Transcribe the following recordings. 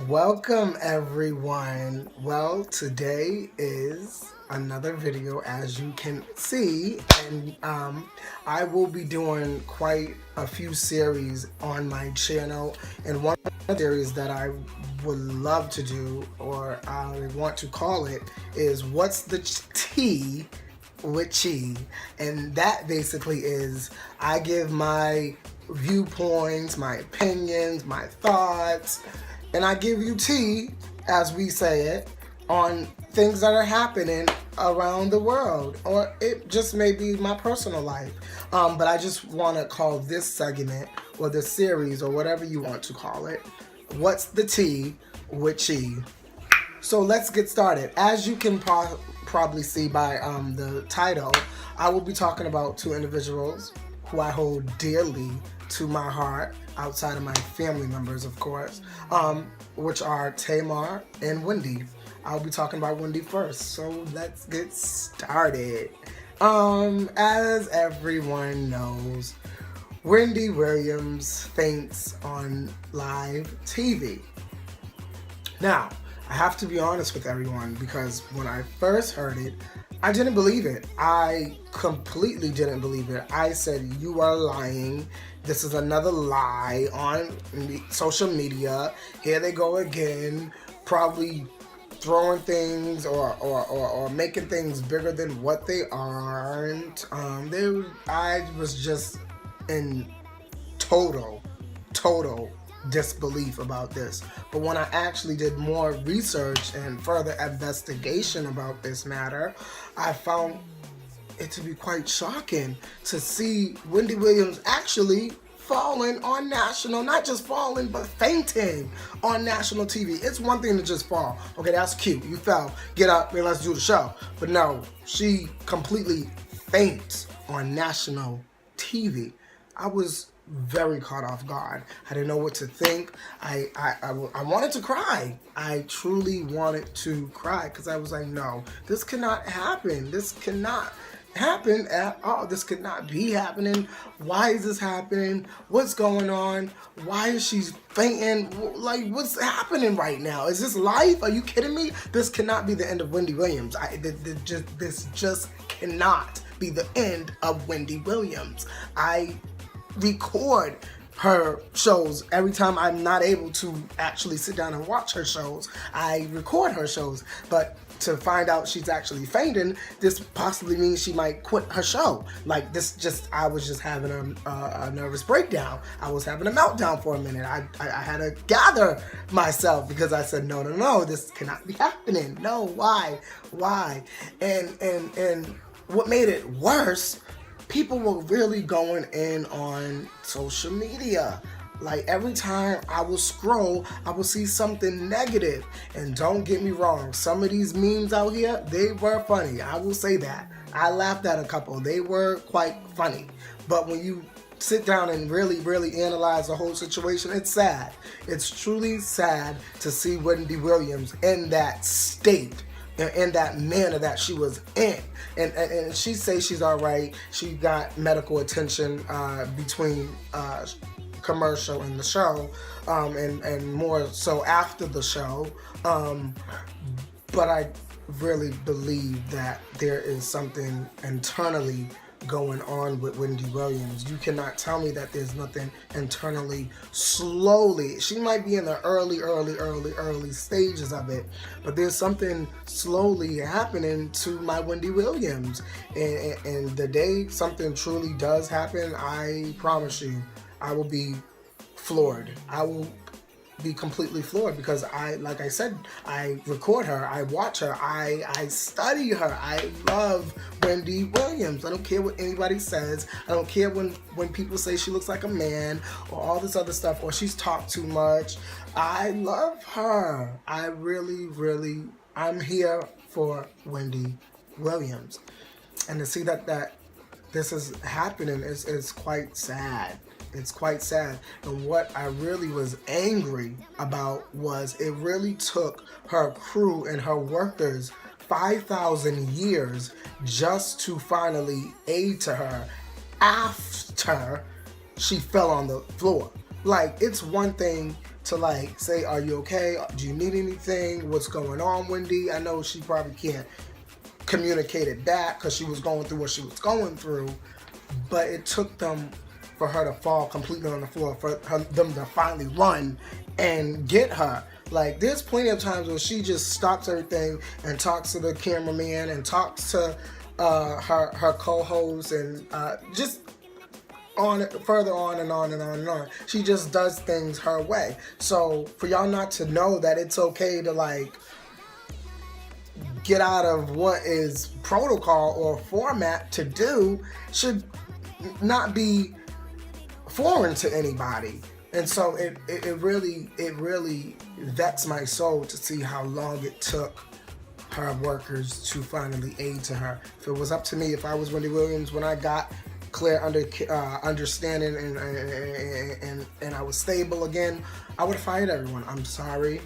Welcome everyone. Well, today is another video, as you can see, and I will be doing quite a few series on my channel, and one of the series that I would love to do, or I want to call it, is What's the Tea with Chi? And that basically is I give my viewpoints, my opinions, my thoughts, and I give you tea, as we say it, on things that are happening around the world, or it just may be my personal life. But I just want to call this segment, or this series, or whatever you want to call it, What's the Tea with Chi? So let's get started. As you can probably see by the title, I will be talking about two individuals who I hold dearly to my heart, outside of my family members, of course, which are Tamar and Wendy. I'll be talking about Wendy first, so let's get started. As everyone knows, Wendy Williams faints on live TV. Now, I have to be honest with everyone, because when I first heard it, I didn't believe it. I completely didn't believe it. I said, you are lying. This is another lie on social media. Here they go again, probably throwing things or making things bigger than what they aren't. I was just in total disbelief about this. But when I actually did more research and further investigation about this matter, I found it to be quite shocking to see Wendy Williams actually falling on national, not just falling, but fainting on national TV. It's one thing to just fall. Okay, that's cute. You fell. Get up and let's do the show. But no, she completely faints on national TV. I was very caught off guard. I didn't know what to think. I wanted to cry. I truly wanted to cry, because I was like, no, this cannot happen. This cannot happen at all. This could not be happening. Why is this happening? What's going on? Why is she fainting? Like, what's happening right now? Is this life? Are you kidding me? This cannot be the end of Wendy Williams. This just cannot be the end of Wendy Williams. I record her shows every time I'm not able to actually sit down and watch her shows. I record her shows, but to find out she's actually fainting, this possibly means she might quit her show. Like, I was just having a nervous breakdown. I was having a meltdown for a minute. I had to gather myself, because I said, no, this cannot be happening. No, why? And what made it worse, people were really going in on social media. Like, every time I would scroll, I would see something negative. And don't get me wrong, some of these memes out here, they were funny. I will say that. I laughed at a couple. They were quite funny. But when you sit down and really analyze the whole situation, it's sad. It's truly sad to see Wendy Williams in that state, in that manner that she was in. And she says she's all right. She got medical attention between commercial and the show, and more so after the show. But I really believe that there is something internally going on with Wendy Williams. You cannot tell me that there's nothing internally. Slowly, she might be in the early stages of it, but there's something slowly happening to my Wendy Williams. And the day something truly does happen, I promise you, I will be floored. I will be completely floored, because like I said, I record her, I watch her, I study her. I love Wendy Williams. I don't care what anybody says. I don't care when people say she looks like a man, or all this other stuff, or she's talked too much. I love her. I really, I'm here for Wendy Williams. And to see that this is happening is quite sad. It's quite sad. And what I really was angry about was it really took her crew and her workers 5,000 years just to finally aid to her after she fell on the floor. Like, it's one thing to like say, are you okay? Do you need anything? What's going on, Wendy? I know she probably can't communicate it back because she was going through what she was going through, but it took them for her to fall completely on the floor, for them to finally run and get her. Like, there's plenty of times where she just stops everything and talks to the cameraman and talks to her co-host and just further on and on and on and on. She just does things her way. So for y'all not to know that it's okay to like get out of what is protocol or format to do should not be foreign to anybody. And so it really vexed my soul to see how long it took her workers to finally aid to her. If it was up to me, if I was Wendy Williams, when I got clear understanding and I was stable again, I would have fired everyone. I'm sorry.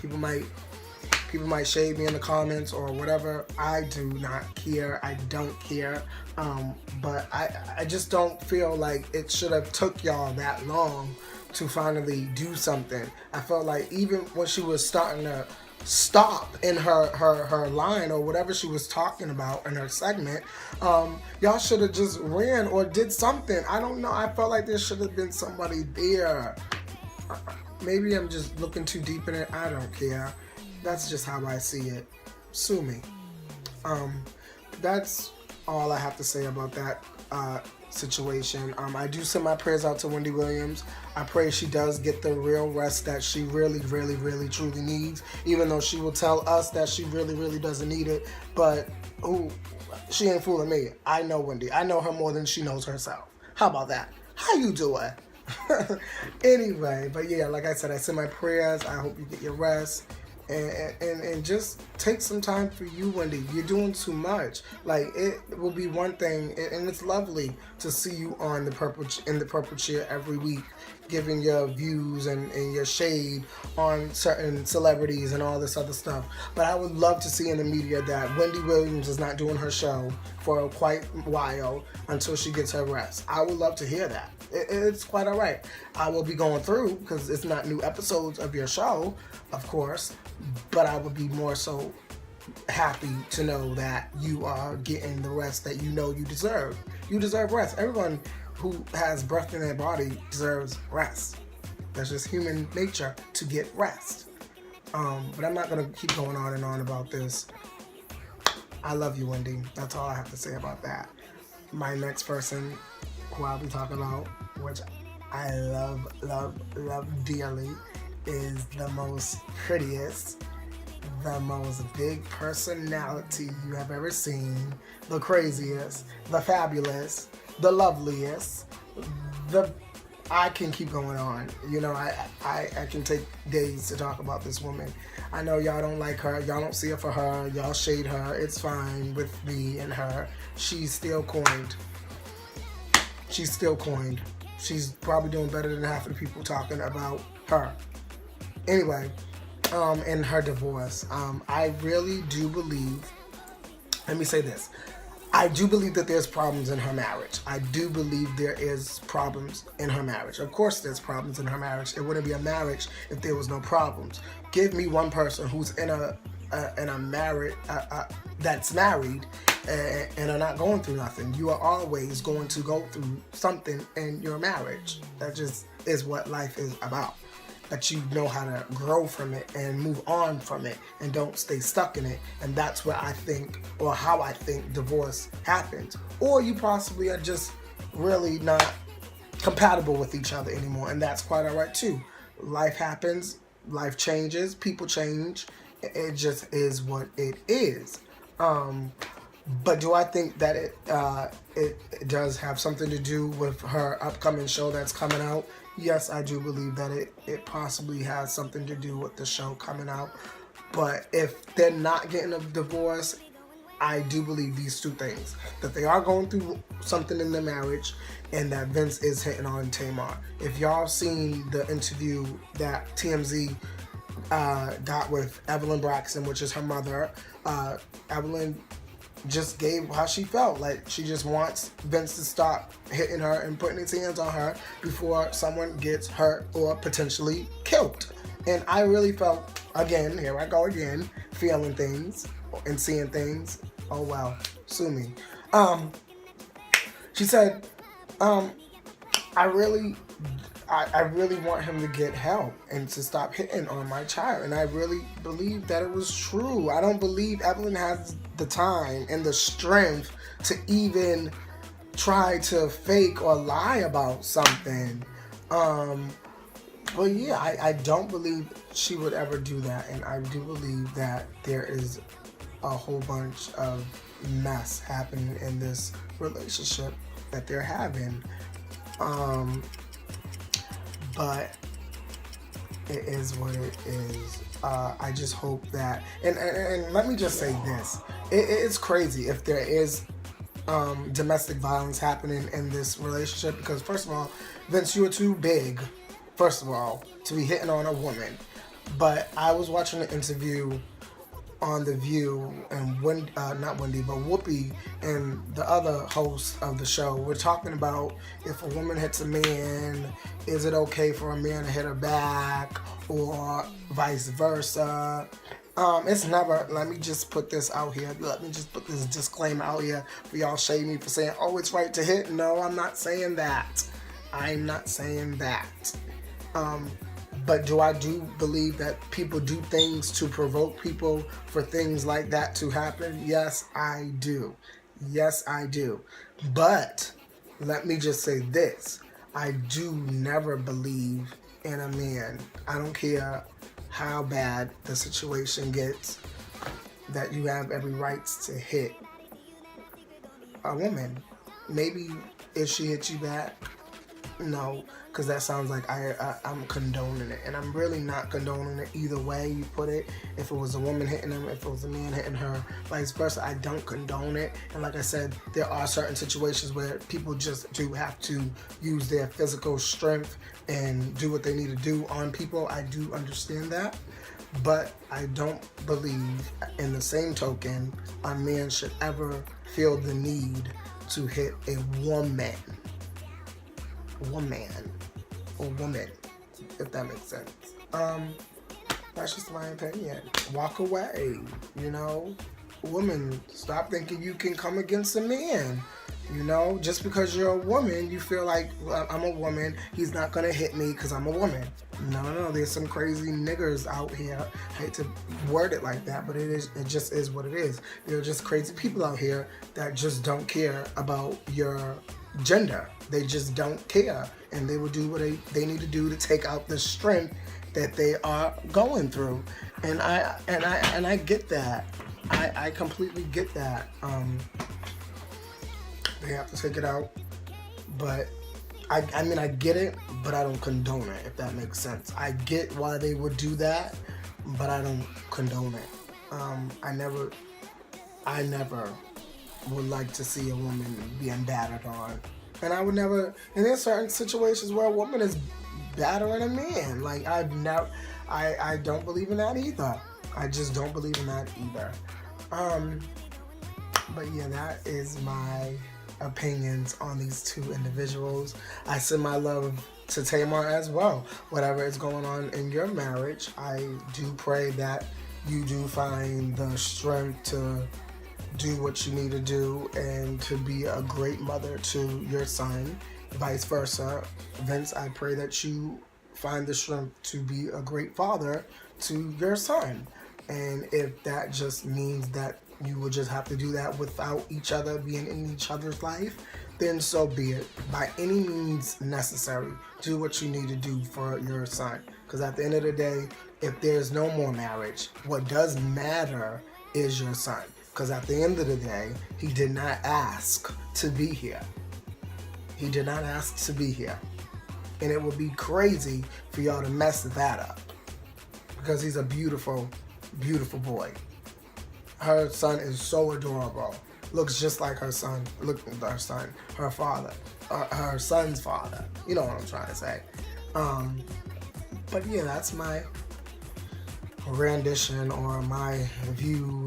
People might shade me in the comments or whatever. I do not care. I don't care. But I just don't feel like it should have took y'all that long to finally do something. I felt like even when she was starting to stop in her line or whatever she was talking about in her segment, y'all should have just ran or did something. I don't know. I felt like there should have been somebody there. Maybe I'm just looking too deep in it. I don't care. That's just how I see it. Sue me. That's all I have to say about that situation. I do send my prayers out to Wendy Williams. I pray she does get the real rest that she really truly needs, even though she will tell us that she really doesn't need it. But she ain't fooling me. I know Wendy. I know her more than she knows herself. How about that? How you doing? Anyway, but yeah, like I said, I send my prayers. I hope you get your rest. And just take some time for you, Wendy. You're doing too much. Like, it will be one thing, and it's lovely to see you on the purple chair every week, giving your views and your shade on certain celebrities and all this other stuff. But I would love to see in the media that Wendy Williams is not doing her show for quite a while until she gets her rest. I would love to hear that. It's quite all right. I will be going through, because it's not new episodes of your show, of course, but I would be more so happy to know that you are getting the rest that you know you deserve. You deserve rest. Everyone who has breath in their body deserves rest. That's just human nature to get rest. But I'm not going to keep going on and on about this. I love you, Wendy. That's all I have to say about that. My next person who I'll be talking about, which I love dearly, is the most prettiest, the most big personality you have ever seen, the craziest, the fabulous, the loveliest, I can keep going on. You know, I can take days to talk about this woman. I know y'all don't like her, y'all don't see her for her, y'all shade her. It's fine with me and her. She's still coined. She's probably doing better than half of the people talking about her. Anyway, in her divorce, I really do believe, let me say this, I do believe that there's problems in her marriage. I do believe there is problems in her marriage. Of course there's problems in her marriage. It wouldn't be a marriage if there was no problems. Give me one person who's in a marriage, that's married and are not going through nothing. You are always going to go through something in your marriage. That just is what life is about. That you know how to grow from it and move on from it and don't stay stuck in it. And that's where I think, or how I think, divorce happens. Or you possibly are just really not compatible with each other anymore, and that's quite all right too. Life happens, life changes, people change. It just is what it is. But do I think that it does have something to do with her upcoming show that's coming out? Yes, I do believe that it possibly has something to do with the show coming out. But if they're not getting a divorce, I do believe these two things. That they are going through something in their marriage, and that Vince is hitting on Tamar. If y'all seen the interview that TMZ got with Evelyn Braxton, which is her mother, Evelyn just gave how she felt. Like, she just wants Vince to stop hitting her and putting his hands on her before someone gets hurt or potentially killed. And I really felt, again, here I go again, feeling things and seeing things. Oh, well, sue me. She said, I really want him to get help and to stop hitting on my child. And I really believe that it was true. I don't believe Evelyn has the time and the strength to even try to fake or lie about something. But yeah, I don't believe she would ever do that. And I do believe that there is a whole bunch of mess happening in this relationship that they're having. But it is what it is. I just hope that, and let me just say this, it's crazy if there is domestic violence happening in this relationship, because first of all, Vince, you are too big, first of all, to be hitting on a woman. But I was watching an interview on The View, and not Wendy, but Whoopi and the other host of the show were talking about if a woman hits a man, is it okay for a man to hit her back or vice versa? It's never, let me just put this out here, let me just put this disclaimer out here for y'all shade me for saying, oh, it's right to hit. No, I'm not saying that. I'm not saying that. But do I believe that people do things to provoke people for things like that to happen? Yes, I do. Yes, I do. But let me just say this. I do never believe in a man. I don't care how bad the situation gets, that you have every right to hit a woman. Maybe if she hits you back, no, because that sounds like I'm condoning it. And I'm really not condoning it either way you put it. If it was a woman hitting him, if it was a man hitting her, vice versa, I don't condone it. And like I said, there are certain situations where people just do have to use their physical strength and do what they need to do on people. I do understand that. But I don't believe, in the same token, a man should ever feel the need to hit a woman, or woman, if that makes sense. That's just my opinion. Walk away, you know? Woman, stop thinking you can come against a man. You know, just because you're a woman, you feel like, well, I'm a woman, he's not gonna hit me because I'm a woman. No, there's some crazy niggers out here. I hate to word it like that, but it just is what it is. There are just crazy people out here that just don't care about your gender. They just don't care, and they will do what they need to do to take out the strength that they are going through. And I get that. I completely get that. They have to take it out, but I mean, I get it, but I don't condone it, if that makes sense. I get why they would do that, but I don't condone it. I never would like to see a woman being battered on. And I would never, and there's certain situations where a woman is battering a man. Like, I don't believe in that either. I just don't believe in that either. But yeah, that is my opinions on these two individuals. I send my love to Tamar as well. Whatever is going on in your marriage, I do pray that you do find the strength to do what you need to do and to be a great mother to your son, vice versa. Vince, I pray that you find the strength to be a great father to your son. And if that just means that you will just have to do that without each other being in each other's life, then so be it. By any means necessary, do what you need to do for your son. Because at the end of the day, if there's no more marriage, what does matter is your son. Because at the end of the day, he did not ask to be here. He did not ask to be here. And it would be crazy for y'all to mess that up. Because he's a beautiful, beautiful boy. Her son is so adorable. Looks just like her son. Her father. Her son's father. You know what I'm trying to say. But yeah, that's my rendition or my view